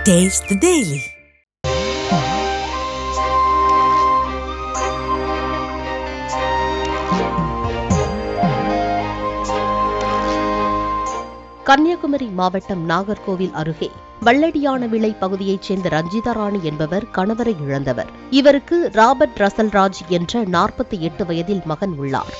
Taste the Daily. Kanyakumari மாவட்டம் நாகர்கோவில் அருகே வல்லடியானவிளை பகுதியைச் சேர்ந்த ரஞ்சிதா ராணி என்பவர் கணவரை இழந்தவர். இவருக்கு ராபர்ட் ரசல் ராஜ் என்ற 48 வயதில் மகன் உள்ளார்.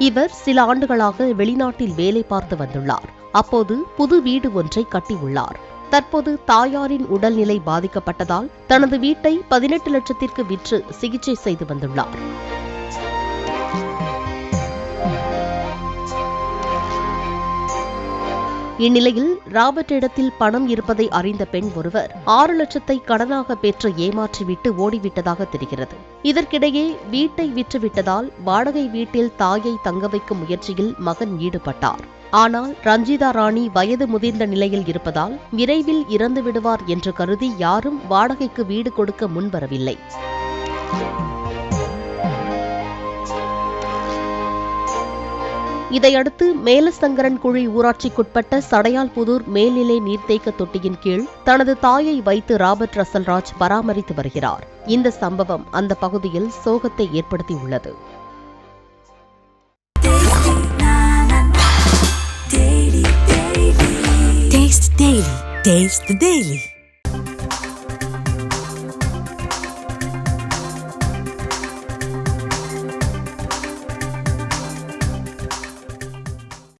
இவர் சில ஆண்டுகளாக வெளிநாட்டில் வேலை பார்த்து வந்துள்ளார். அப்போது புது வீடு ஒன்றை கட்டியுள்ளார். தற்போது தாயாரின் உடல்நிலை பாதிக்கப்பட்டதால் தனது வீட்டை 18 லட்சத்திற்கு விற்று சிகிச்சை செய்து வந்துள்ளார். இந்நிலையில் ராபர்ட்டிடத்தில் பணம் இருப்பதை அறிந்த பெண் ஒருவர் 6 லட்சத்தை கடனாக பெற்று ஏமாற்றிவிட்டு ஓடிவிட்டதாக தெரிகிறது. இதற்கிடையே வீட்டை விற்றுவிட்டதால் வாடகை வீட்டில் தாயை தங்க வைக்கும் முயற்சியில் மகன் ஈடுபட்டார். ஆனால் ரஞ்சிதா ராணி வயது முதிர்ந்த நிலையில் இருப்பதால் விரைவில் இறந்து விடுவார் என்று கருதி யாரும் வாடகைக்கு வீடு கொடுக்க முன்வரவில்லை. இதையடுத்து மேலசங்கரன்குழி ஊராட்சிக்குட்பட்ட சடையால்புதூர் மேல்நிலை நீர்த்தேக்க தொட்டியின் கீழ் தனது தாயை வைத்து ராபர்ட் ரசல் ராஜ் பராமரித்து வருகிறார். இந்த சம்பவம் அந்த பகுதியில் சோகத்தை ஏற்படுத்தியுள்ளது. Taste the Daily.